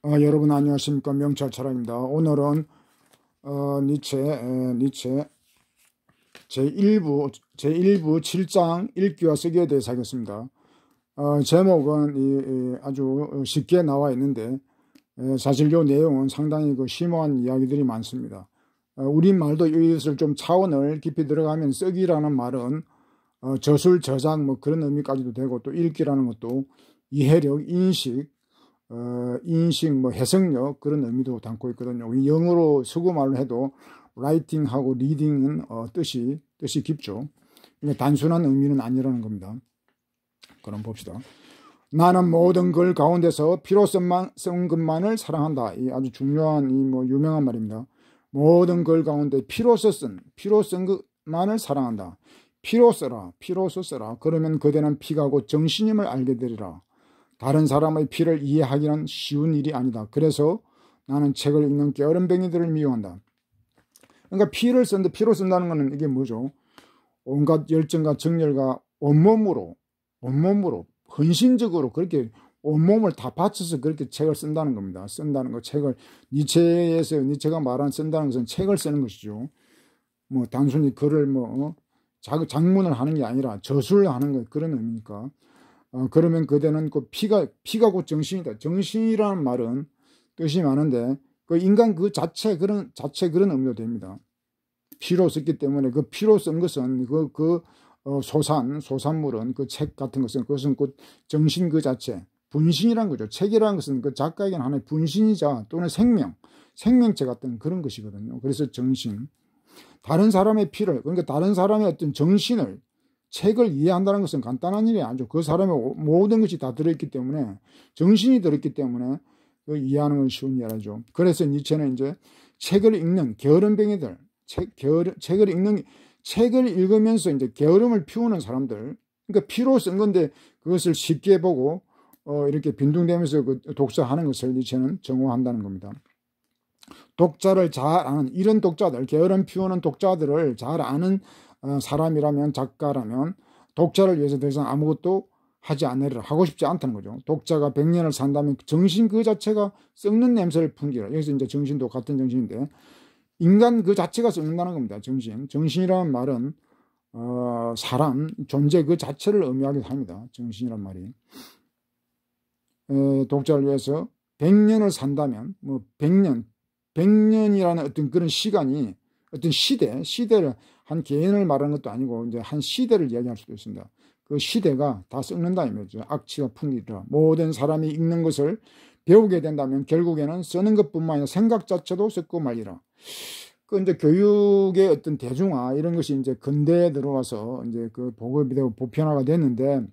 여러분 안녕하십니까. 명철 철학입니다. 오늘은 니체 제1부 7장 읽기와 쓰기에 대해서 하겠습니다. 제목은 아주 쉽게 나와 있는데 사실 이 내용은 상당히 심오한 이야기들이 많습니다. 우리말도 이것을 좀 차원을 깊이 들어가면 쓰기라는 말은 저술, 저작 뭐 그런 의미까지도 되고, 또 읽기라는 것도 이해력, 인식, 뭐 해석력 그런 의미도 담고 있거든요. 영어로 수구말로 해도 writing하고 reading은 뜻이 깊죠. 그러니까 단순한 의미는 아니라는 겁니다. 그럼 봅시다. 나는 모든 걸 가운데서 피로 쓴 것만을 사랑한다. 이 아주 중요한 유명한 말입니다. 모든 걸 가운데 피로써 쓴 것만을 사랑한다. 피로써 써라. 그러면 그대는 피가 곧 정신임을 알게 되리라. 다른 사람의 피를 이해하기는 쉬운 일이 아니다. 그래서 나는 책을 읽는 게으름뱅이들을 미워한다. 그러니까 피로 쓴다는 것은 이게 뭐죠? 온갖 열정과 정열과 온몸으로 헌신적으로 그렇게 온몸을 다 바쳐서 그렇게 책을 쓴다는 겁니다. 쓴다는 거, 책을 니체가 말한 쓴다는 것은 책을 쓰는 것이죠. 뭐 단순히 글을 작문을 하는 게 아니라 저술을 하는 것, 그런 의미니까. 그러면 그대는 피가 곧 정신이다. 정신이라는 말은 뜻이 많은데 인간 그런 의미도 됩니다. 피로 썼기 때문에 그 피로 쓴 것은 소산물은 그 책 같은 그것은 곧 정신 그 자체, 분신이란 거죠. 책이라는 것은 그 작가에게는 하나의 분신이자 또는 생명체 같은 그런 것이거든요. 그래서 정신. 다른 사람의 피를, 그러니까 다른 사람의 어떤 정신을, 책을 이해한다는 것은 간단한 일이 아니죠. 그 사람의 모든 것이 다 들어있기 때문에, 정신이 들어있기 때문에 이해하는 건 쉬운 일 아니죠. 그래서 니체는 이제 책을 읽는 게으름뱅이들, 책을 읽으면서 이제 게으름을 피우는 사람들, 그러니까 피로 쓴 건데 그것을 쉽게 보고 이렇게 빈둥대면서 독서하는 것을 니체는 정오한다는 겁니다. 독자를 잘 아는 이런 독자들, 게으름 피우는 독자들을 잘 아는 사람이라면, 작가라면 독자를 위해서 더 이상 아무것도 하지 않으리라, 하고 싶지 않다는 거죠. 독자가 100년을 산다면 정신 그 자체가 썩는 냄새를 풍기라. 여기서 이제 정신도 같은 정신인데 인간 그 자체가 썩는다는 겁니다. 정신이라는 말은 사람, 존재 그 자체를 의미하기도 합니다. 정신이란 말이. 독자를 위해서 100년을 산다면 100년이라는 어떤 그런 시간이, 어떤 시대를, 한 개인을 말하는 것도 아니고 이제 한 시대를 이야기할 수도 있습니다. 그 시대가 다 썩는다 이 말이죠. 악취가 풍기리라. 모든 사람이 읽는 것을 배우게 된다면 결국에는 쓰는 것뿐만 아니라 생각 자체도 썩고 말리라. 그 이제 교육의 어떤 대중화 이런 것이 이제 근대에 들어와서 이제 그 보급이 되고 보편화가 됐는데,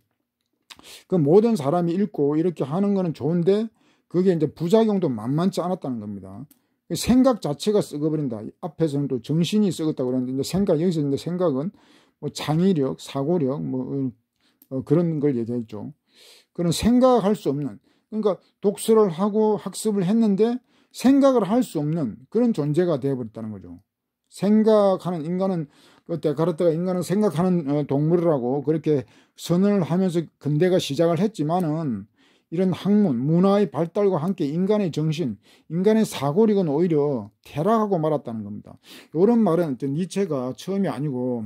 그 모든 사람이 읽고 이렇게 하는 거는 좋은데 그게 이제 부작용도 만만치 않았다는 겁니다. 생각 자체가 썩어버린다. 앞에서는 또 정신이 썩었다고 그랬는데, 여기서 이제 생각은 창의력, 사고력, 그런 걸 얘기했죠. 그런 생각할 수 없는, 그러니까 독서를 하고 학습을 했는데 생각을 할 수 없는 그런 존재가 되어버렸다는 거죠. 생각하는 인간은, 데카르트가 인간은 생각하는 동물이라고 그렇게 선언을 하면서 근대가 시작을 했지만은, 이런 학문, 문화의 발달과 함께 인간의 정신, 인간의 사고력은 오히려 퇴락하고 말았다는 겁니다. 이런 말은 어떤 니체가 처음이 아니고,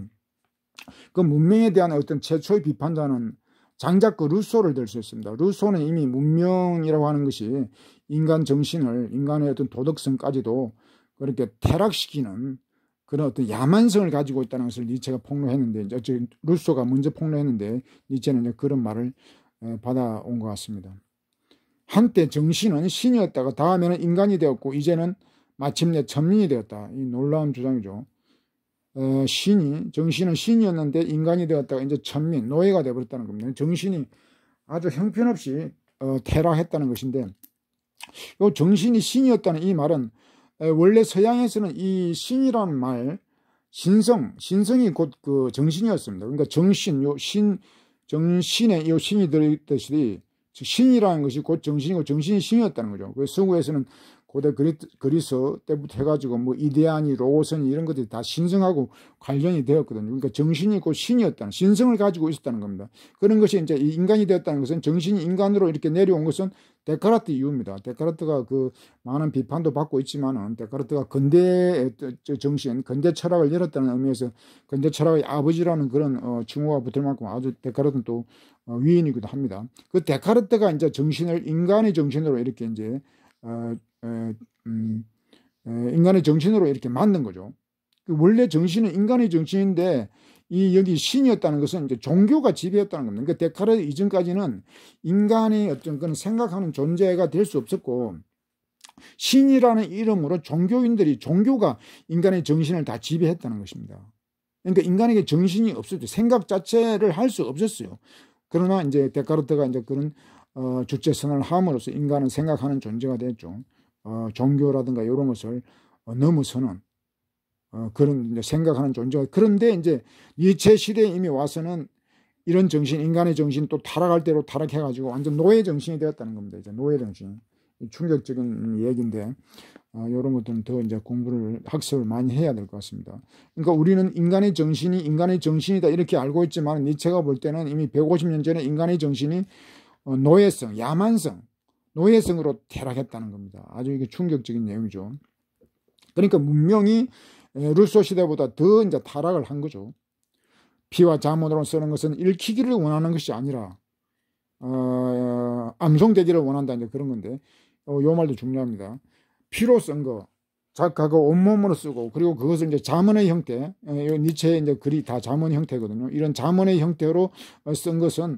그 문명에 대한 어떤 최초의 비판자는 장작 루소를 들 수 있습니다. 루소는 이미 문명이라고 하는 것이 인간 정신을, 인간의 어떤 도덕성까지도 그렇게 퇴락시키는 그런 어떤 야만성을 가지고 있다는 것을 니체가 폭로했는데, 이제 루소가 먼저 폭로했는데 니체는 이제 그런 말을 받아온 것 같습니다. 한때 정신은 신이었다가 다음에는 인간이 되었고 이제는 마침내 천민이 되었다. 이 놀라운 주장이죠. 정신은 신이었는데 인간이 되었다가 이제 천민, 노예가 되어버렸다는 겁니다. 정신이 아주 형편없이 퇴락했다는 것인데, 이 정신이 신이었다는 이 말은 원래 서양에서는 이 신이라는 말, 신성이 곧 그 정신이었습니다. 그러니까 정신에 이 신이 들어있듯이 신이라는 것이 곧 정신이고 정신이 신이었다는 거죠. 그 서구에서는 고대 그리스 때부터 해가지고 뭐 이데아니, 로고선이 이런 것들이 다 신성하고 관련이 되었거든요. 그러니까 정신이 곧 신이었다는, 신성을 가지고 있었다는 겁니다. 그런 것이 이제 인간이 되었다는 것은, 정신이 인간으로 이렇게 내려온 것은 데카르트 이후입니다. 데카르트가 그 많은 비판도 받고 있지만은, 데카르트가 근대의 정신, 근대 철학을 열었다는 의미에서 근대 철학의 아버지라는 그런 칭호가 붙을 만큼 아주 데카르트는 또 위인이기도 합니다. 그 데카르트가 이제 정신을 인간의 정신으로 이렇게 이제 인간의 정신으로 이렇게 만든 거죠. 원래 정신은 인간의 정신인데, 여기 신이었다는 것은 이제 종교가 지배했다는 겁니다. 그러니까 데카르트 이전까지는 인간의 어떤 그런 생각하는 존재가 될 수 없었고, 신이라는 이름으로 종교가 인간의 정신을 다 지배했다는 것입니다. 그러니까 인간에게 정신이 없었죠. 생각 자체를 할 수 없었어요. 그러나 이제 데카르트가 이제 그런 주체성을 함으로써 인간은 생각하는 존재가 됐죠. 종교라든가 이런 것을 넘어서는 그런 이제 생각하는 존재가. 그런데 이제 니체 시대에 이미 와서는 이런 정신, 인간의 정신이 또 타락할 대로 타락해가지고 완전 노예 정신이 되었다는 겁니다. 이제 노예 정신. 충격적인 얘기인데, 이런 것들은 더 이제 학습을 많이 해야 될 것 같습니다. 그러니까 우리는 인간의 정신이 인간의 정신이다 이렇게 알고 있지만, 니체가 볼 때는 이미 150년 전에 인간의 정신이 노예성, 야만성, 노예성으로 타락했다는 겁니다. 아주 이게 충격적인 내용이죠. 그러니까 문명이 루소 시대보다 더 이제 타락을 한 거죠. 피와 자문으로 쓰는 것은 읽히기를 원하는 것이 아니라 암송되기를 원한다, 이제 그런 건데, 요 말도 중요합니다. 피로 쓴 거, 작가가 온몸으로 쓰고, 그리고 그것을 이제 자문의 형태, 니체의 이제 글이 다 자문 형태거든요. 이런 자문의 형태로 쓴 것은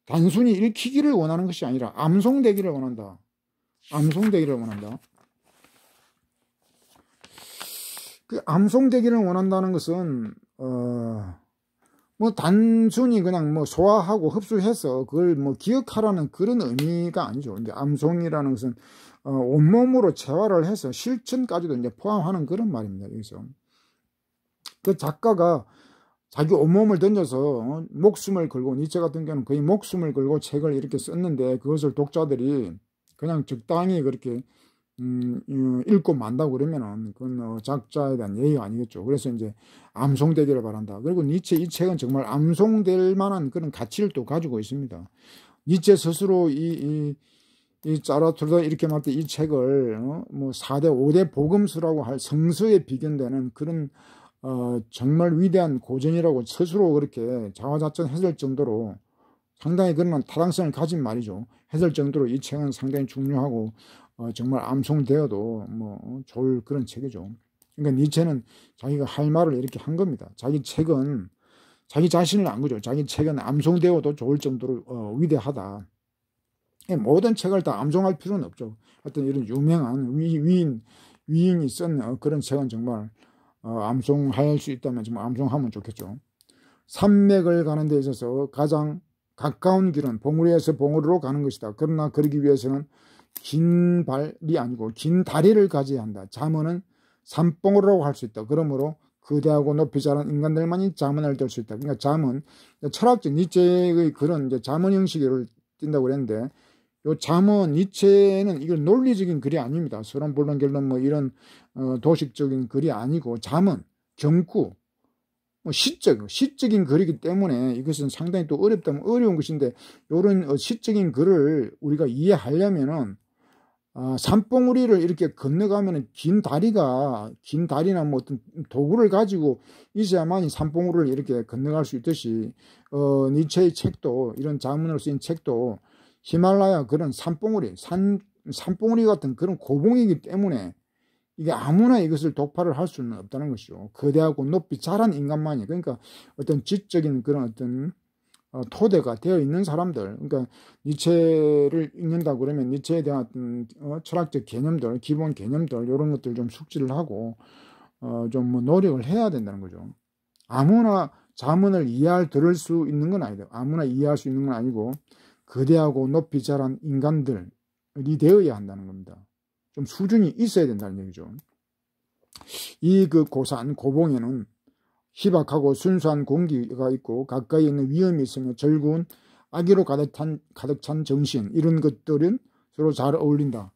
단순히 읽히기를 원하는 것이 아니라 암송되기를 원한다. 암송되기를 원한다. 그 암송되기를 원한다는 것은 뭐 단순히 그냥 뭐 소화하고 흡수해서 그걸 뭐 기억하라는 그런 의미가 아니죠. 근데 암송이라는 것은 온몸으로 체화를 해서 실천까지도 이제 포함하는 그런 말입니다. 여기서 그 작가가 자기 온몸을 던져서 목숨을 걸고, 니체 같은 경우는 거의 목숨을 걸고 책을 이렇게 썼는데, 그것을 독자들이 그냥 적당히 그렇게 읽고 만다고 그러면은 그건 작자에 대한 예의가 아니겠죠. 그래서 이제 암송되기를 바란다. 그리고 니체 이 책은 정말 암송될 만한 그런 가치를 또 가지고 있습니다. 니체 스스로 이 자라툴라 이렇게 말할 때 이 책을 뭐 4대 5대 복음서라고 할 성서에 비견되는 그런 정말 위대한 고전이라고 스스로 그렇게 자화자찬했을 정도로, 상당히 그런 타당성을 가진 말이죠. 했을 정도로 이 책은 상당히 중요하고 정말 암송되어도 뭐 좋을 그런 책이죠. 그러니까 니체는 자기가 할 말을 이렇게 한 겁니다. 자기 책은 자기 자신을 안 거죠. 자기 책은 암송되어도 좋을 정도로 위대하다. 모든 책을 다 암송할 필요는 없죠. 하여튼 이런 유명한 위인이 쓴 그런 책은 정말 암송할 수 있다면 정말 암송하면 좋겠죠. 산맥을 가는 데 있어서 가장 가까운 길은 봉우리에서 봉우리로 가는 것이다. 그러나 그러기 위해서는 긴 발이 아니고 긴 다리를 가져야 한다. 잠언은 산봉우리라고 할 수 있다. 그러므로 거대하고 높이 자란 인간들만이 잠언을 들 수 있다. 그러니까 잠언, 철학적 니체의 그런 이제 잠언 형식을 띈다고 그랬는데, 요 잠언, 니체는 이걸 논리적인 글이 아닙니다. 서론, 본론, 결론 뭐 이런 도식적인 글이 아니고, 잠언, 경구, 뭐 시적인 글이기 때문에 이것은 상당히 또 어렵다면 어려운 것인데, 이런 시적인 글을 우리가 이해하려면은 산봉우리를 이렇게 건너가면은 긴 다리나 뭐 어떤 도구를 가지고 있어야만이 산봉우리를 이렇게 건너갈 수 있듯이, 니체의 책도, 이런 자문으로 쓰인 책도 히말라야 그런 산봉우리 같은 그런 고봉이기 때문에 이게 아무나 이것을 독파를 할 수는 없다는 것이죠. 거대하고 높이 자란 인간만이, 그러니까 어떤 지적인 그런 어떤 토대가 되어 있는 사람들, 그러니까 니체를 읽는다 그러면 니체에 대한 어떤 철학적 개념들, 기본 개념들, 이런 것들 좀 숙지를 하고 좀 뭐 노력을 해야 된다는 거죠. 아무나 자문을 들을 수 있는 건 아니다. 아무나 이해할 수 있는 건 아니고 거대하고 높이 자란 인간들이 되어야 한다는 겁니다. 좀 수준이 있어야 된다는 얘기죠. 이 그 고봉에는 희박하고 순수한 공기가 있고 가까이 있는 위험이 있으며 절구운 악의로 가득 찬 정신, 이런 것들은 서로 잘 어울린다.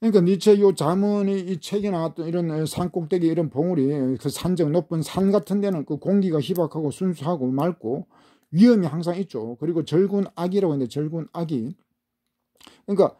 그러니까 니체 요 자문이 이 책에 나왔던 이런 산꼭대기 이런 봉우리 그 산적 높은 산 같은 데는 그 공기가 희박하고 순수하고 맑고 위험이 항상 있죠. 그리고 절군 악이라고 했는데 절군 악이 그러니까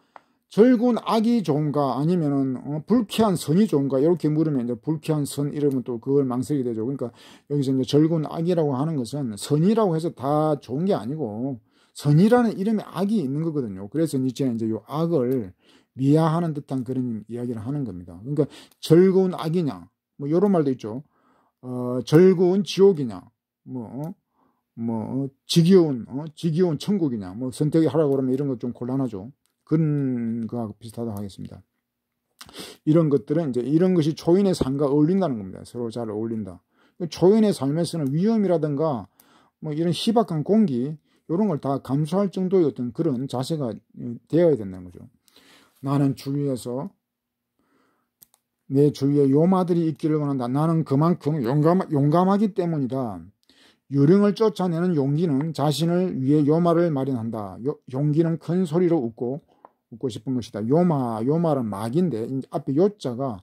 절군 악이 좋은가 아니면은 불쾌한 선이 좋은가 이렇게 물으면 이제 불쾌한 선 이러면 또 그걸 망설이게 되죠. 그러니까 여기서 이제 절군 악이라고 하는 것은 선이라고 해서 다 좋은 게 아니고 선이라는 이름에 악이 있는 거거든요. 그래서 니체는 이제 요 악을 미화하는 듯한 그런 이야기를 하는 겁니다. 그러니까 즐거운 악이냐, 뭐 이런 말도 있죠. 즐거운 지옥이냐, 지겨운 천국이냐, 뭐 선택하라고 그러면 이런 거 좀 곤란하죠. 그런 거하고 비슷하다고 하겠습니다. 이런 것들은 이제 이런 것이 초인의 삶과 어울린다는 겁니다. 서로 잘 어울린다. 초인의 삶에서는 위험이라든가 뭐 이런 희박한 공기 이런 걸 다 감수할 정도의 어떤 그런 자세가 되어야 된다는 거죠. 나는 주위에서 내 주위에 요마들이 있기를 원한다. 나는 그만큼 용감하기 때문이다. 유령을 쫓아내는 용기는 자신을 위해 요마를 마련한다. 용기는 큰 소리로 웃고 싶은 것이다. 요마는 막인데 앞에 요자가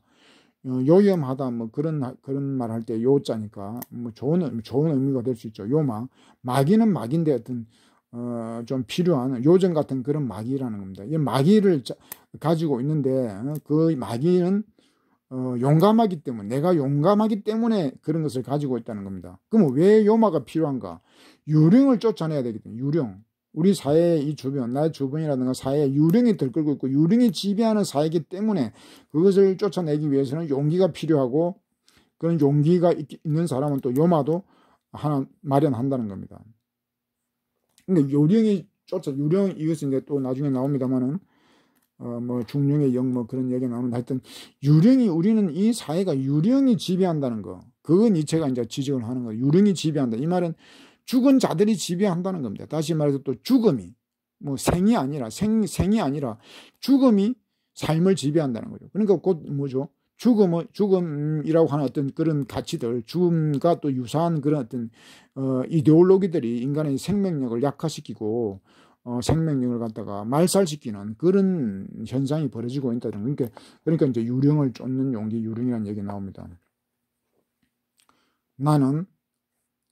요염하다 뭐 그런 말 할 때 요자니까 뭐 좋은 의미가 될 수 있죠. 요마 마귀는 마귀인데 어떤 좀 필요한 요정 같은 그런 마귀라는 겁니다. 이 마귀를 가지고 있는데 그 마귀는 용감하기 때문에 내가 용감하기 때문에 그런 것을 가지고 있다는 겁니다. 그럼 왜 요마가 필요한가? 유령을 쫓아내야 되기 때문에 유령. 우리 사회의 이 주변, 나의 주변이라든가 사회에 유령이 들끓고 있고 유령이 지배하는 사회이기 때문에 그것을 쫓아내기 위해서는 용기가 필요하고 그런 용기가 있는 사람은 또 요마도 하나 마련한다는 겁니다. 근데 유령 이것은 이제 또 나중에 나옵니다만은 뭐 중령의 영 뭐 그런 얘기가 나오는데 하여튼 우리는 이 사회가 유령이 지배한다는 거 그건 니체가 이제 지적을 하는 거예요. 유령이 지배한다. 이 말은 죽은 자들이 지배한다는 겁니다. 다시 말해서 또 죽음이 뭐 생이 아니라 죽음이 삶을 지배한다는 거죠. 그러니까 곧 뭐죠? 죽음이라고 하는 어떤 그런 가치들, 죽음과 또 유사한 그런 어떤 이데올로기들이 인간의 생명력을 약화시키고 생명력을 갖다가 말살시키는 그런 현상이 벌어지고 있다는 거예요. 그러니까 이제 유령을 쫓는 용기, 유령이라는 얘기 나옵니다. 나는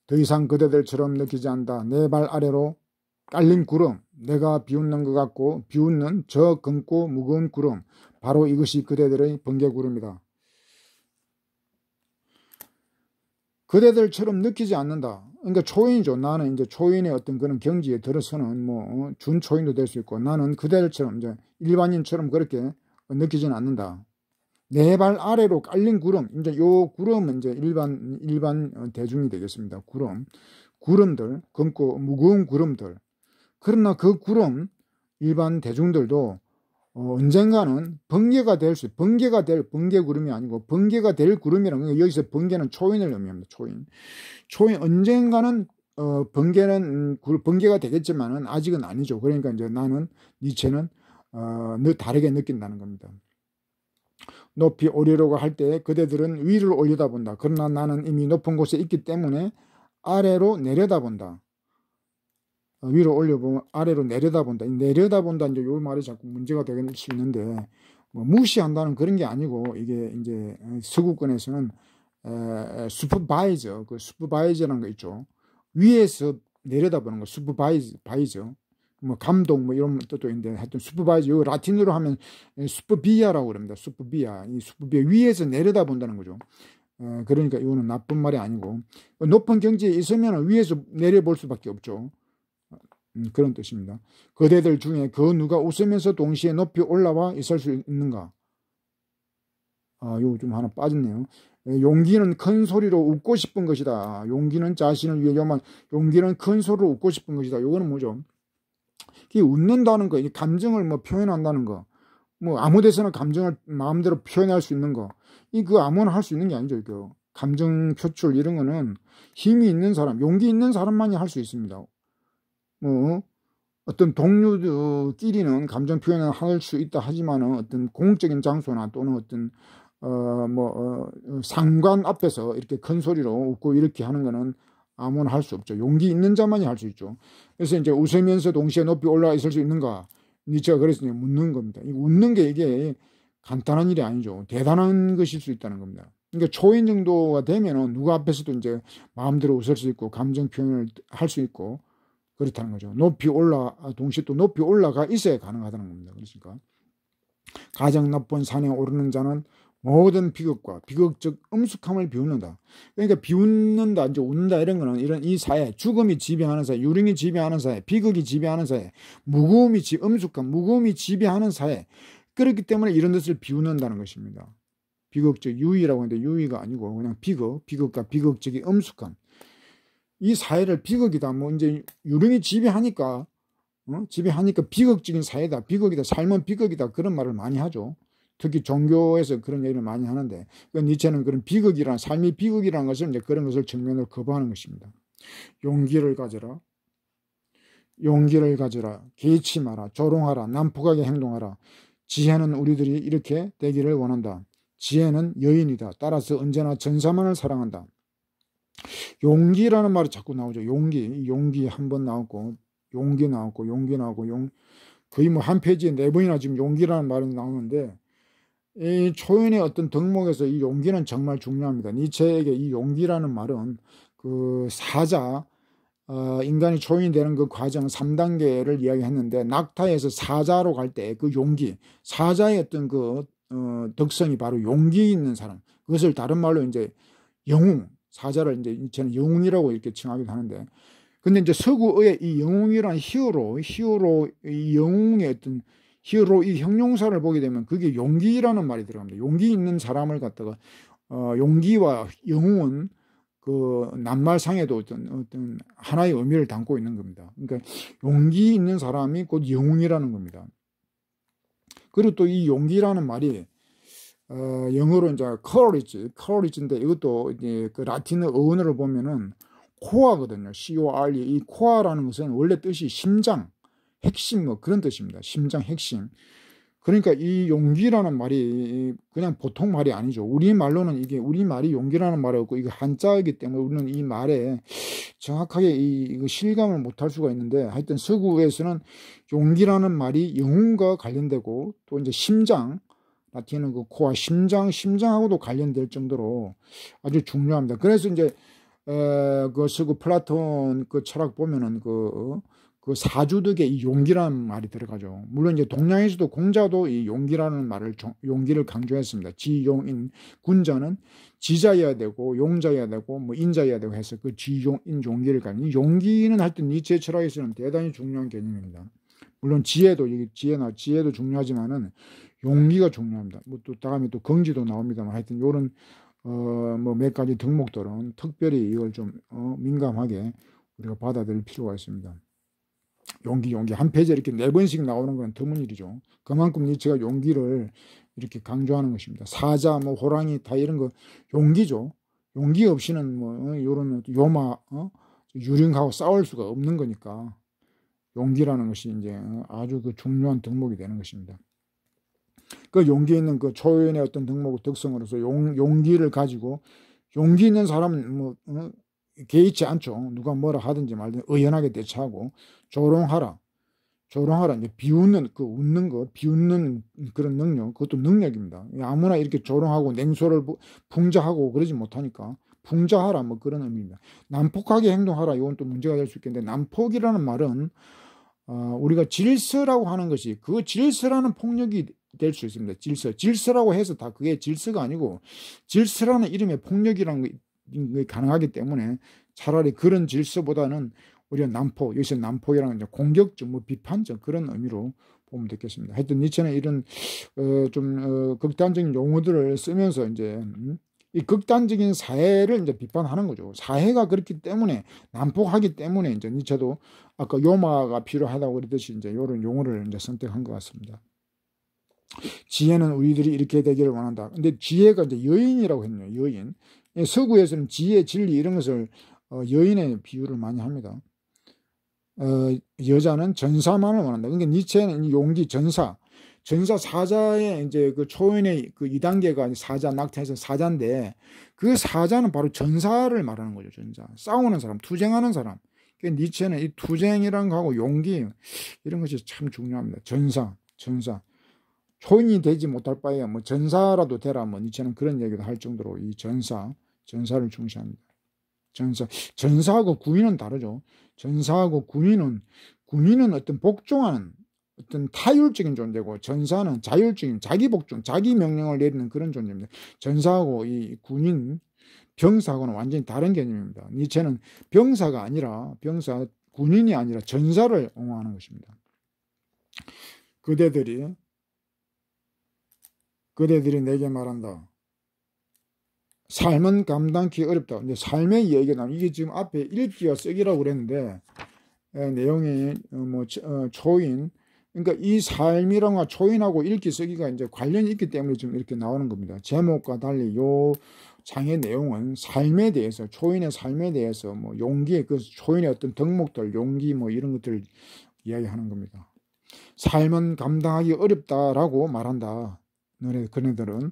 더 이상 그대들처럼 느끼지 않는다. 내 발 아래로 깔린 구름, 내가 비웃는 것 같고 비웃는 저 검고 무거운 구름, 바로 이것이 그대들의 번개구름이다. 그대들처럼 느끼지 않는다. 그러니까 초인이죠. 나는 이제 초인의 어떤 그런 경지에 들어서는 뭐 준초인도 될 수 있고 나는 그대들처럼 이제 일반인처럼 그렇게 느끼지는 않는다. 내 발 아래로 깔린 구름, 이제 요 구름은 이제 일반 대중이 되겠습니다. 구름들, 검고 무거운 구름들. 그러나 그 구름 일반 대중들도 언젠가는 번개가 될 번개구름이 아니고 번개가 될 구름이라는 거예요. 여기서 번개는 초인을 의미합니다. 초인 언젠가는 번개가 되겠지만은 아직은 아니죠. 그러니까 이제 니체는 다르게 느낀다는 겁니다. 높이 오르려고 할 때 그대들은 위를 올려다본다. 그러나 나는 이미 높은 곳에 있기 때문에 아래로 내려다본다. 위로 올려보면 아래로 내려다본다. 내려다본다 이제 요 말이 자꾸 문제가 될 수 있는데 뭐 무시한다는 그런 게 아니고 이게 이제 서구권에서는 슈퍼바이저, 그 슈퍼바이저라는 거 있죠. 위에서 내려다보는 거 슈퍼바이저. 뭐 감독 뭐 이런 뜻도 있는데 하여튼 슈퍼바이저 요 라틴어로 하면 슈퍼비아라고 그럽니다. 슈퍼비아. 이 슈퍼비아 위에서 내려다본다는 거죠. 그러니까 이거는 나쁜 말이 아니고 높은 경지에 있으면 위에서 내려볼 수밖에 없죠. 그런 뜻입니다. 그대들 중에 그 누가 웃으면서 동시에 높이 올라와 있을 수 있는가? 요거 좀 하나 빠졌네요. 용기는 큰 소리로 웃고 싶은 것이다. 용기는 자신을 위해 용기는 큰 소리로 웃고 싶은 것이다. 요거는 뭐죠? 이 웃는다는 거, 이 감정을 뭐 표현한다는 거, 뭐 아무 데서나 감정을 마음대로 표현할 수 있는 거, 그 아무나 할 수 있는 게 아니죠. 이거 감정 표출 이런 거는 힘이 있는 사람, 용기 있는 사람만이 할 수 있습니다. 뭐 어떤 동료끼리는 감정 표현을 할 수 있다 하지만은 어떤 공적인 장소나 또는 어떤 상관 앞에서 이렇게 큰 소리로 웃고 이렇게 하는 거는 아무나 할 수 없죠. 용기 있는 자만이 할 수 있죠. 그래서 이제 웃으면서 동시에 높이 올라가 있을 수 있는가? 니체가 그래서 묻는 겁니다. 웃는 게 이게 간단한 일이 아니죠. 대단한 것일 수 있다는 겁니다. 그러니까 초인 정도가 되면은 누구 앞에서도 이제 마음대로 웃을 수 있고 감정 표현을 할 수 있고 그렇다는 거죠. 동시에 또 높이 올라가 있어야 가능하다는 겁니다. 그러니까 가장 나쁜 산에 오르는 자는 모든 비극과 비극적 엄숙함을 비웃는다. 그러니까 비웃는다, 이제 웃는다 이런 거는 이런 이 사회, 죽음이 지배하는 사회, 유령이 지배하는 사회, 비극이 지배하는 사회, 엄숙함, 무거움이 지배하는 사회. 그렇기 때문에 이런 것을 비웃는다는 것입니다. 비극적 유의라고 하는데 유의가 아니고 그냥 비극과 비극적인 엄숙함. 이 사회를 비극이다. 뭐 이제 유령이 지배하니까 비극적인 사회다. 비극이다. 삶은 비극이다. 그런 말을 많이 하죠. 특히 종교에서 그런 얘기를 많이 하는데 니체는 그런 삶이 비극이라는 것을 이제 그런 것을 정면으로 거부하는 것입니다. 용기를 가져라. 개의치 마라. 조롱하라. 난폭하게 행동하라. 지혜는 우리들이 이렇게 되기를 원한다. 지혜는 여인이다. 따라서 언제나 전사만을 사랑한다. 용기라는 말이 자꾸 나오죠. 용기 한 번 나오고 용기 나오고 거의 뭐 한 페이지에 4번이나 지금 용기라는 말이 나오는데 이 초인의 어떤 덕목에서 이 용기는 정말 중요합니다. 니체에게 이 용기라는 말은 그 사자, 인간이 초인이 되는 그 과정 3단계를 이야기했는데 낙타에서 사자로 갈 때 그 용기, 사자의 어떤 그 덕성이 바로 용기 있는 사람. 그것을 다른 말로 이제 영웅, 사자를 이제 저는 영웅이라고 이렇게 칭하기도 하는데, 근데 이제 서구의 이 영웅이란 이 영웅의 어떤 히어로 이 형용사를 보게 되면 그게 용기라는 말이 들어갑니다. 용기 있는 사람을 갖다가 용기와 영웅은 그 낱말상에도 어떤 하나의 의미를 담고 있는 겁니다. 그러니까 용기 있는 사람이 곧 영웅이라는 겁니다. 그리고 또 이 용기라는 말이 영어로 이제 courage인데 이것도 이제 그 라틴어 어원을 보면은 코어거든요. C-O-R-E. 이 코어라는 것은 원래 뜻이 심장, 핵심 뭐 그런 뜻입니다. 심장, 핵심. 그러니까 이 용기라는 말이 그냥 보통 말이 아니죠. 우리말로는 우리말이 용기라는 말이었고 이거 한자이기 때문에 우리는 이 말에 정확하게 이거 실감을 못할 수가 있는데 하여튼 서구에서는 용기라는 말이 영웅과 관련되고 또 이제 심장, 라틴어 그 코어 심장하고도 관련될 정도로 아주 중요합니다. 그래서 이제 그 서구 플라톤 그 철학 보면은 그 사주덕에 이 용기라는 말이 들어가죠. 물론 이제 동양에서도 공자도 이 용기라는 용기를 강조했습니다. 지용인 군자는 지자여야 되고 용자여야 되고 뭐 인자여야 되고 해서 그 지용인 용기를 가진 용기는 하여튼 니체 철학에서는 대단히 중요한 개념입니다. 물론 지혜도 중요하지만은 용기가 중요합니다. 뭐 또 다음에 또 긍지도 나옵니다만 하여튼 요런 뭐 몇 가지 덕목들은 특별히 이걸 좀 민감하게 우리가 받아들일 필요가 있습니다. 용기 한 페이지에 이렇게 4번씩 나오는 건 드문 일이죠. 그만큼 니체가 용기를 이렇게 강조하는 것입니다. 사자, 뭐 호랑이 다 이런 거 용기죠. 용기 없이는 뭐 요런 유령하고 싸울 수가 없는 거니까 용기라는 것이 이제 아주 그 중요한 덕목이 되는 것입니다. 그 용기 있는 그 초연의 어떤 덕성으로서 용기를 가지고 용기 있는 사람은 뭐 개의치 않죠. 누가 뭐라 하든지 말든지 의연하게 대처하고 조롱하라 이제 비웃는 그런 능력, 그것도 능력입니다. 아무나 이렇게 조롱하고 냉소를 풍자하고 그러지 못하니까 풍자하라 뭐 그런 의미입니다. 난폭하게 행동하라 이건 또 문제가 될 수 있겠는데 난폭이라는 말은 우리가 질서라고 하는 것이 그 질서라는 폭력이 될 수 있습니다. 질서라고 해서 다 그게 질서가 아니고 질서라는 이름의 폭력이라는 게 가능하기 때문에 차라리 그런 질서보다는 우리가 여기서 난폭이라는 공격적, 뭐 비판적 그런 의미로 보면 되겠습니다. 하여튼 니체는 이런 좀 극단적인 용어들을 쓰면서 이제 이 극단적인 사회를 이제 비판하는 거죠. 사회가 그렇기 때문에 난폭하기 때문에 이제 니체도 아까 요마가 필요하다고 그랬듯이 이제 이런 용어를 이제 선택한 것 같습니다. 지혜는 우리들이 이렇게 되기를 원한다. 근데 지혜가 이제 여인이라고 했네요. 여인. 서구에서는 지혜, 진리 이런 것을 여인의 비유를 많이 합니다. 여자는 전사만을 원한다. 그러니까 니체는 용기, 전사 사자의 이제 그 초연의 그 2단계가 사자, 낙타에서 사자인데 그 사자는 바로 전사를 말하는 거죠. 전사. 싸우는 사람, 투쟁하는 사람. 그러니까 니체는 이 투쟁이라는 거하고 용기 이런 것이 참 중요합니다. 전사. 초인이 되지 못할 바에야 뭐 전사라도 되라 뭐 니체는 그런 얘기도 할 정도로 이 전사를 중시합니다. 전사하고 군인은 다르죠. 전사하고 군인은 어떤 복종하는 어떤 타율적인 존재고, 전사는 자율적인 자기 복종, 자기 명령을 내리는 그런 존재입니다. 전사하고 이 군인, 병사하고는 완전히 다른 개념입니다. 니체는 군인이 아니라 전사를 옹호하는 것입니다. 그대들이 내게 말한다. 삶은 감당하기 어렵다. 근데 삶의 얘기가 나면 이게 지금 앞에 읽기와 쓰기라고 그랬는데 내용이 초인, 그러니까 이 삶이랑과 초인하고 읽기 쓰기가 이제 관련이 있기 때문에 지금 이렇게 나오는 겁니다. 제목과 달리 요 장의 내용은 삶에 대해서, 초인의 삶에 대해서 뭐 용기, 그 초인의 어떤 덕목들, 용기 뭐 이런 것들을 이야기하는 겁니다. 삶은 감당하기 어렵다라고 말한다. 그네들은.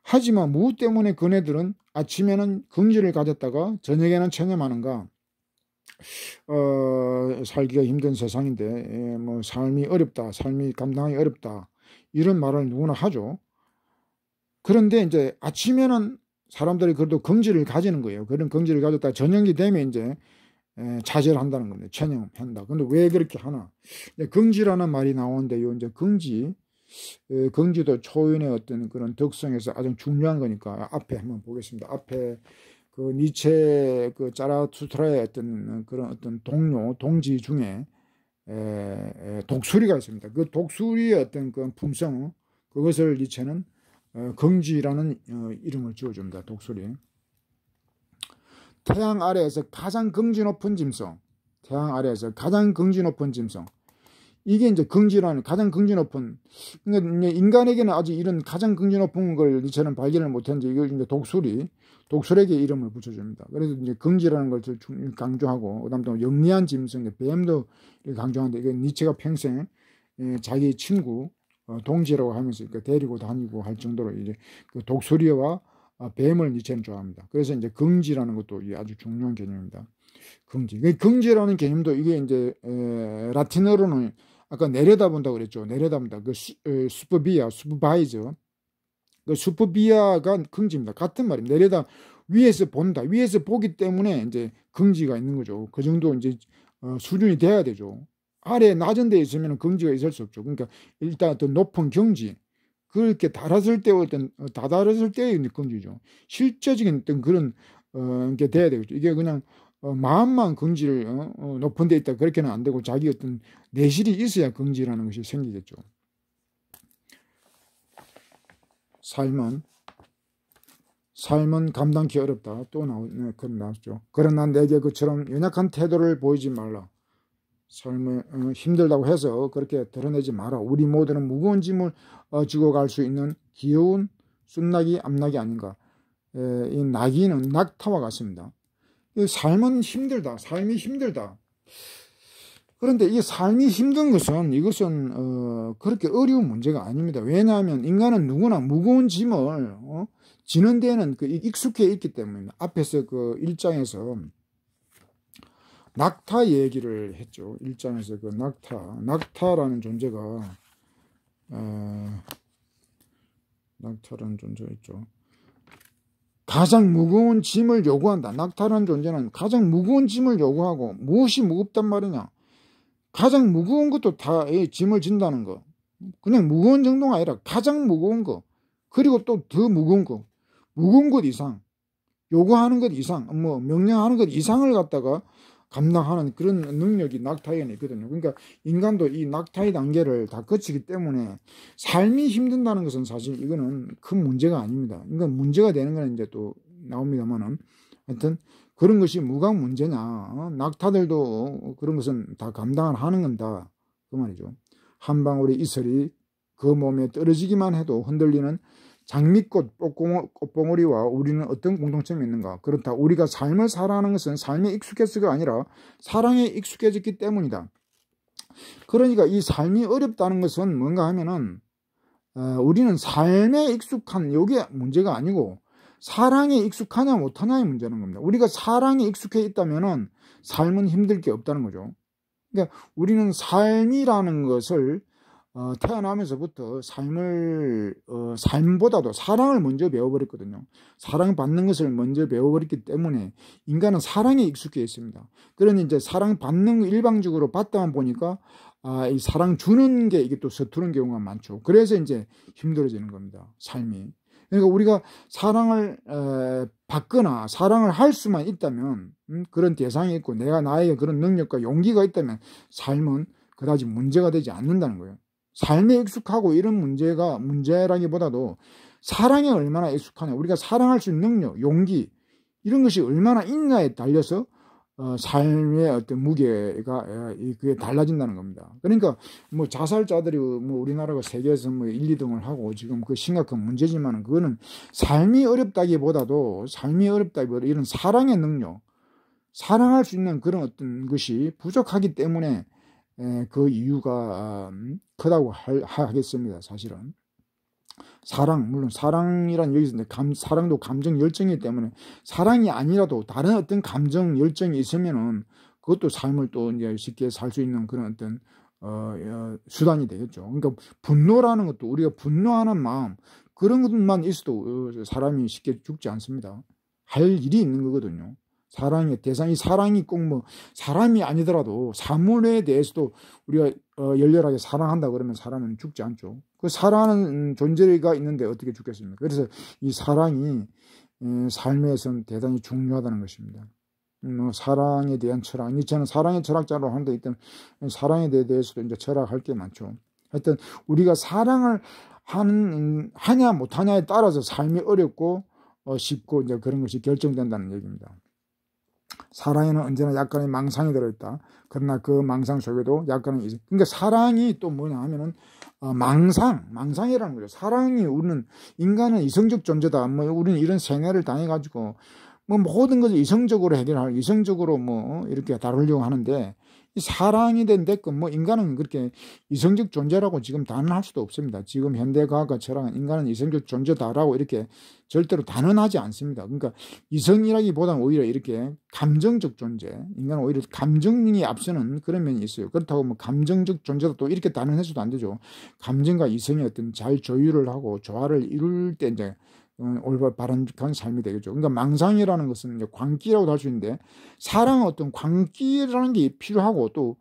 하지만 무엇 때문에 그네들은 아침에는 긍지를 가졌다가 저녁에는 체념하는가? 살기가 힘든 세상인데 뭐 삶이 어렵다, 삶이 감당하기 어렵다, 이런 말을 누구나 하죠. 그런데 이제 아침에는 사람들이 그래도 긍지를 가지는 거예요. 그런 긍지를 가졌다 저녁이 되면 이제 자제를 한다는 겁니다. 체념한다. 근데 왜 그렇게 하나? 긍지라는 말이 나오는데 요 이제 긍지도 초인의 어떤 그런 덕성에서 아주 중요한 거니까 앞에 한번 보겠습니다. 앞에 그 니체 그 자라투스트라의 어떤 그런 어떤 동지 중에 독수리가 있습니다. 그 독수리의 어떤 그 품성, 그것을 니체는 긍지라는 이름을 지어줍니다. 독수리. 태양 아래에서 가장 긍지 높은 짐승, 이게 이제 긍지라는 가장 긍지 높은, 그러니까 인간에게는 아직 이런 가장 긍지 높은 걸 저는 발견을 못했는데 이걸 이제 독수리에게 이름을 붙여줍니다. 그래서 이제 긍지라는 걸 강조하고, 그다음 또 영리한 짐승, 뱀도 강조하는데 이게 니체가 평생 자기 친구 동지라고 하면서 데리고 다니고 할 정도로 이제 그 독수리와 뱀을 니체는 좋아합니다. 그래서 이제 긍지라는 것도 아주 중요한 개념입니다. 긍지라는 개념도 이게 이제 라틴어로는 아까 내려다본다고 그랬죠. 내려다본다. 그 슈퍼바이저. 그 슈퍼비아가 긍지입니다. 같은 말입니다. 위에서 본다. 위에서 보기 때문에 이제 긍지가 있는 거죠. 그 정도 이제 수준이 돼야 되죠. 아래 낮은 데 있으면 긍지가 있을 수 없죠. 그러니까 일단 어떤 높은 경지, 그렇게 다다랐을 때의 긍지죠. 실제적인 어떤 그런 게 돼야 되겠죠. 이게 그냥 마음만 긍지를 높은 데 있다, 그렇게는 안 되고 자기 어떤 내실이 있어야 긍지라는 것이 생기겠죠. 삶은 감당하기 어렵다. 또 나왔죠. 그러나 내게 그처럼 연약한 태도를 보이지 말라. 삶을 힘들다고 해서 그렇게 드러내지 마라. 우리 모두는 무거운 짐을 지고 갈 수 있는 귀여운 쏜나기 암낙이 아닌가. 이 나귀는 낙타와 같습니다. 삶은 힘들다. 삶이 힘들다. 그런데 이 삶이 힘든 것은 이것은 그렇게 어려운 문제가 아닙니다. 왜냐하면 인간은 누구나 무거운 짐을 지는 데는 익숙해 있기 때문입니다. 앞에서 그 1장에서 낙타 얘기를 했죠. 1장에서 그 낙타라는 존재가 낙타라는 존재가 있죠. 가장 무거운 짐을 요구한다. 낙타라는 존재는 가장 무거운 짐을 요구하고, 무엇이 무겁단 말이냐? 가장 무거운 것도 다 짐을 진다는 거. 그냥 무거운 정도가 아니라 가장 무거운 거, 그리고 또 더 무거운 거, 무거운 것 이상, 요구하는 것 이상, 뭐 명령하는 것 이상을 갖다가 감당하는 그런 능력이 낙타에는 있거든요. 그러니까 인간도 이 낙타의 단계를 다 거치기 때문에 삶이 힘든다는 것은 사실 이거는 큰 문제가 아닙니다. 그러니까 문제가 되는 건 이제 또 나옵니다만은, 하여튼 그런 것이 뭐가 문제냐. 낙타들도 그런 것은 다 감당을 하는 건다, 그 말이죠. 한 방울의 이슬이 그 몸에 떨어지기만 해도 흔들리는 장미꽃 꽃봉오리와 우리는 어떤 공통점이 있는가? 그렇다. 우리가 삶을 살아가는 것은 삶에 익숙해서가 아니라 사랑에 익숙해졌기 때문이다. 그러니까 이 삶이 어렵다는 것은 뭔가 하면은 우리는 삶에 익숙한 요게 문제가 아니고 사랑에 익숙하냐 못하냐의 문제는 겁니다. 우리가 사랑에 익숙해 있다면은 삶은 힘들 게 없다는 거죠. 그러니까 우리는 삶이라는 것을 태어나면서부터 삶보다도 사랑을 먼저 배워버렸거든요. 사랑받는 것을 먼저 배워버렸기 때문에 인간은 사랑에 익숙해 있습니다. 그러니 이제 사랑받는 거 일방적으로 받다만 보니까 이 사랑 주는 게 이게 또 서투른 경우가 많죠. 그래서 이제 힘들어지는 겁니다. 삶이. 그러니까 우리가 사랑을 받거나 사랑을 할 수만 있다면, 그런 대상이 있고 내가 나에게 그런 능력과 용기가 있다면 삶은 그다지 문제가 되지 않는다는 거예요. 삶에 익숙하고 이런 문제라기보다도 사랑에 얼마나 익숙하냐, 우리가 사랑할 수 있는 능력, 용기 이런 것이 얼마나 있냐에 달려서 삶의 어떤 무게가 그게 달라진다는 겁니다. 그러니까 뭐 자살자들이 뭐 우리나라가 세계에서 뭐 1, 2등을 하고 지금 그 심각한 문제지만 그거는 삶이 어렵다기보다도 이런 사랑의 능력, 사랑할 수 있는 그런 어떤 것이 부족하기 때문에 그 이유가 크다고 하겠습니다. 사실은 물론 사랑이란 여기서 사랑도 감정 열정이기 때문에 사랑이 아니라도 다른 어떤 감정 열정이 있으면은 그것도 삶을 또 이제 쉽게 살 수 있는 그런 어떤 수단이 되겠죠. 그러니까 분노라는 것도 우리가 분노하는 마음 그런 것만 있어도 사람이 쉽게 죽지 않습니다. 할 일이 있는 거거든요. 사랑의 대상이 사랑이 꼭 뭐 사람이 아니더라도 사물에 대해서도 우리가 열렬하게 사랑한다 그러면 사람은 죽지 않죠. 그 사랑하는 존재가 있는데 어떻게 죽겠습니까? 그래서 이 사랑이 삶에서는 대단히 중요하다는 것입니다. 사랑에 대한 철학, 저는 사랑의 철학자로 하는데 일단 사랑에 대해서도 이제 철학할 게 많죠. 하여튼 우리가 사랑을 하냐 못하냐에 따라서 삶이 어렵고 쉽고 이제 그런 것이 결정된다는 얘기입니다. 사랑에는 언제나 약간의 망상이 들어있다. 그러나 그 망상 속에도 약간의 그러니까 사랑이 또 뭐냐 하면은 망상이라는 거죠. 사랑이 우리는 인간은 이성적 존재다. 뭐 우리는 이런 생애를 당해가지고 뭐 모든 것을 이성적으로 뭐 이렇게 다루려고 하는데 이 사랑이 된 데끔 뭐 인간은 그렇게 이성적 존재라고 지금 단언할 수도 없습니다. 지금 현대과학과 철학은 인간은 이성적 존재다라고 이렇게 절대로 단언하지 않습니다. 그러니까 이성이라기보다는 오히려 이렇게 감정적 존재, 인간은 오히려 감정이 앞서는 그런 면이 있어요. 그렇다고 뭐 감정적 존재다 또 이렇게 단언해서도 안 되죠. 감정과 이성의 어떤 잘 조율을 하고 조화를 이룰 때 이제 올바른 삶이 되겠죠. 그러니까 망상이라는 것은 이제 광기라고도 할 수 있는데 사랑은 어떤 광기라는 게 필요하고 또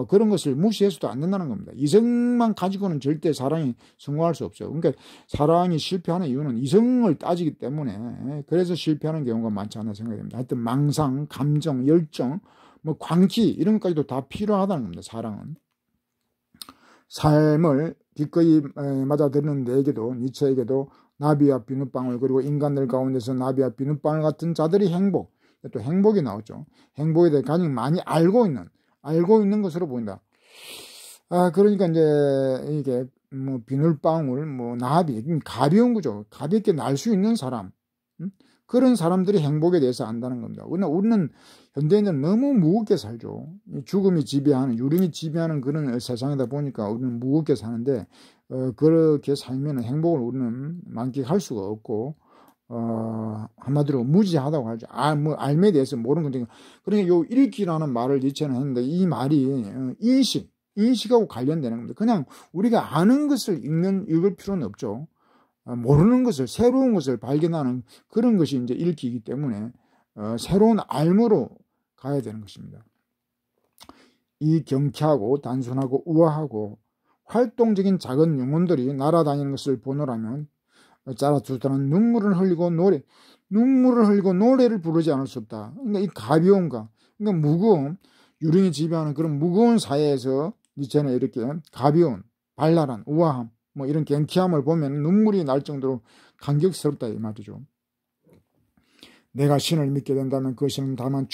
그런 것을 무시해서도 안 된다는 겁니다. 이성만 가지고는 절대 사랑이 성공할 수 없어요. 그러니까 사랑이 실패하는 이유는 이성을 따지기 때문에 그래서 실패하는 경우가 많지 않나 생각이 됩니다. 하여튼 망상, 감정, 열정, 뭐 광기 이런 것까지도 다 필요하다는 겁니다. 사랑은. 삶을 기꺼이 맞아들이는 내게도 니체에게도 나비와 비눗방울 그리고 인간들 가운데서 나비와 비눗방울 같은 자들이 또 행복이 나오죠. 행복에 대해 가장 많이 알고 있는 것으로 보인다. 그러니까 이제 이게 뭐 비눗방울, 뭐 나비, 가벼운 거죠. 가볍게 날 수 있는 사람, 그런 사람들이 행복에 대해서 안다는 겁니다. 우리는 현대인은 너무 무겁게 살죠. 죽음이 지배하는, 유령이 지배하는 그런 세상이다 보니까 우리는 무겁게 사는데 그렇게 살면 행복을 우리는 만끽할 수가 없고 한마디로 무지하다고 하죠. 뭐 알매에 대해서 모르는 건데 그러니까 요 읽기라는 말을 니체는 했는데 이 말이 인식하고 관련되는 겁니다. 그냥 우리가 아는 것을 읽을 필요는 없죠. 모르는 것을 새로운 것을 발견하는 그런 것이 이제 읽기이기 때문에 새로운 알무로 가야 되는 것입니다. 이 경쾌하고 단순하고 우아하고 활동적인 작은 영혼들이 날아다니는 것을 보노라면 짜라투스는 눈물을 흘리고 노래를 부르지 않을 수 없다. 그러니까 이 가벼움과 그러니까 무거움, 유령이 지배하는 그런 무거운 사회에서 니체는 이렇게 가벼운 발랄한 우아함 뭐 이런 경쾌함을 보면 눈물이 날 정도로 감격스럽다 이 말이죠. 내가 신을 믿게 된다면 그 신은 다만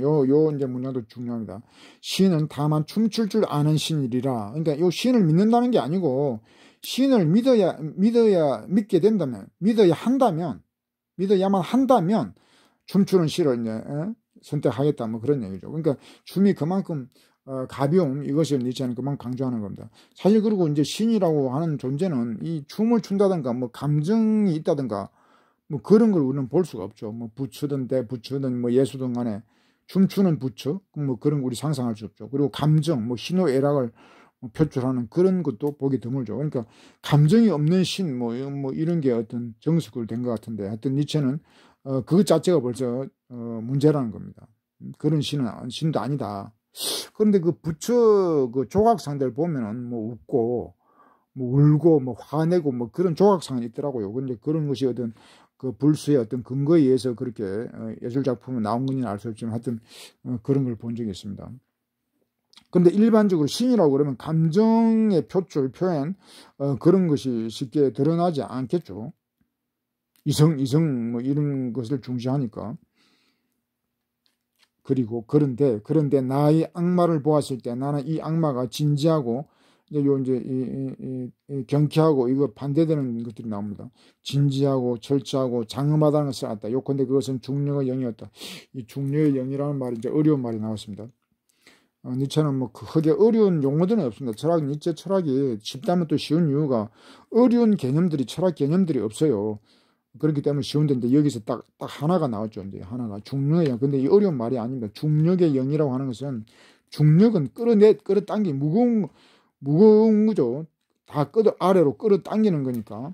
요 이제 문장도 중요합니다. 신은 다만 춤출 줄 아는 신이리라. 그러니까 요 신을 믿는다는 게 아니고 신을 믿게 된다면 믿어야만 한다면 춤추는 신을 이제 선택하겠다 뭐 그런 얘기죠. 그러니까 춤이 그만큼 가벼움 이것을 니체는 그만 강조하는 겁니다. 사실 그리고 이제 신이라고 하는 존재는 이 춤을 춘다든가 뭐 감정이 있다든가 뭐 그런 걸 우리는 볼 수가 없죠. 뭐 부처든 대부처든 뭐 예수든 간에 춤추는 부처 뭐 그런 거 우리 상상할 수 없죠. 그리고 감정 뭐 희노애락을 표출하는 그런 것도 보기 드물죠. 그러니까 감정이 없는 신 뭐 이런 게 어떤 정석으로 된 것 같은데, 하여튼 니체는 그것 자체가 벌써 문제라는 겁니다. 그런 신도 아니다. 그런데 그 부처 그 조각상들 보면은 뭐 웃고 뭐 울고 뭐 화내고 뭐 그런 조각상이 있더라고요. 그런데 그런 것이 어떤 그 불수의 어떤 근거에 의해서 그렇게 예술 작품이 나온 건지는 알 수 없지만 하여튼 그런 걸 본 적이 있습니다. 그런데 일반적으로 신이라고 그러면 감정의 표출, 표현 그런 것이 쉽게 드러나지 않겠죠. 이성 뭐 이런 것을 중시하니까. 그리고 그런데 나의 악마를 보았을 때 나는 이 악마가 진지하고 이제 경쾌하고 이거 반대되는 것들이 나옵니다. 진지하고 철저하고 장엄하다는 것을 알았다. 요컨대 그것은 중력의 영이었다. 이 중력의 영이라는 말이 이제 어려운 말이 나왔습니다. 니체는 뭐 크게 어려운 용어들은 없습니다. 니체 철학이 쉽다면 또 쉬운 이유가 어려운 개념들이 철학 개념들이 없어요. 그렇기 때문에 쉬운데 여기서 딱 하나가 나왔죠. 이제 하나가 중력의 영. 근데 이 어려운 말이 아닙니다. 중력의 영이라고 하는 것은 중력은 끌어당기 무거운 거죠. 다 아래로 끌어당기는 거니까.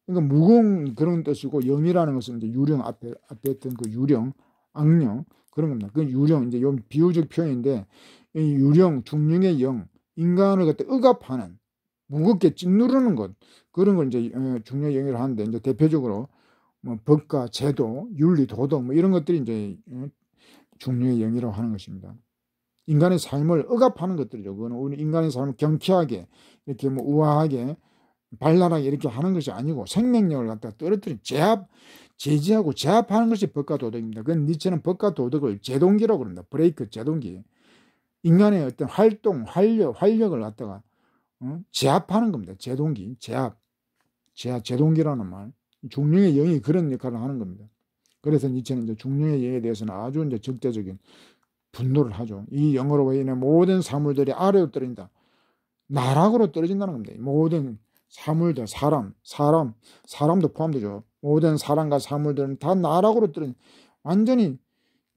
그러니까 무거운 그런 뜻이고 영이라는 것은 이제 유령 앞에 했던 그 유령, 악령 그런 겁니다. 그 유령 이제 요 비유적 표현인데 이 유령, 중령의 영, 인간을 그때 억압하는 무겁게 짓누르는 것 그런 걸 이제 중령의 영이라고 하는데 이제 대표적으로 뭐 법과 제도, 윤리, 도덕 뭐 이런 것들이 이제 중령의 영이라고 하는 것입니다. 인간의 삶을 억압하는 것들이죠. 그거는 우리 인간의 삶을 경쾌하게 이렇게 뭐 우아하게 발랄하게 이렇게 하는 것이 아니고 생명력을 갖다 떨어뜨린 제지하고 제압하는 것이 법과 도덕입니다. 그건 니체는 법과 도덕을 제동기라고 그럽니다. 브레이크, 제동기. 인간의 어떤 활동, 활력을 갖다가 제압하는 겁니다. 제동기, 제동기라는 말. 중령의 영이 그런 역할을 하는 겁니다. 그래서 니체는 이제 중령의 영에 대해서는 아주 이제 적대적인 분노를 하죠. 이 영으로 인해 모든 사물들이 아래로 떨어진다. 나락으로 떨어진다는 겁니다. 모든 사물들, 사람도 포함되죠. 모든 사람과 사물들은 다 나락으로 떨어진, 완전히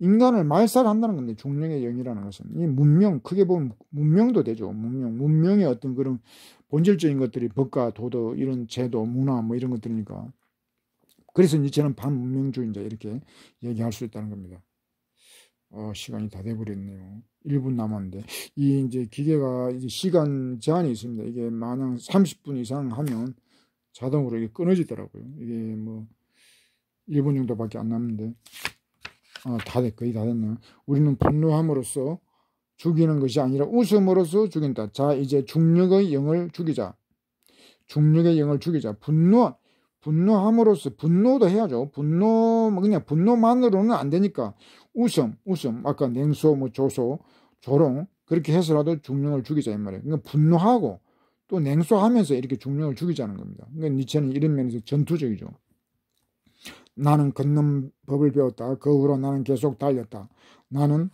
인간을 말살한다는 겁니다. 중령의 영이라는 것은. 이 문명, 크게 보면 문명도 되죠. 문명의 어떤 그런 본질적인 것들이 법과 도덕, 이런 제도, 문화 뭐 이런 것들이니까. 그래서 니체는 반문명주의자 이렇게 얘기할 수 있다는 겁니다. 시간이 다 돼버렸네요. 1분 남았는데 이 이제 기계가 이제 시간 제한이 있습니다. 이게 마냥 30분 이상 하면 자동으로 이게 끊어지더라고요. 이게 뭐 1분 정도밖에 안 남는데 거의 다 됐네요. 우리는 분노함으로써 죽이는 것이 아니라 웃음으로써 죽인다. 자, 이제 중력의 영을 죽이자. 중력의 영을 죽이자. 분노함으로써 분노도 해야죠. 그냥 분노만으로는 안 되니까 웃음, 아까 냉소, 뭐 조소, 조롱 그렇게 해서라도 중력을 죽이자 이 말이에요. 그러니까 분노하고 또 냉소하면서 이렇게 중력을 죽이자는 겁니다. 그러니까 니체는 이런 면에서 전투적이죠. 나는 걷는 법을 배웠다. 그 후로 나는 계속 달렸다. 나는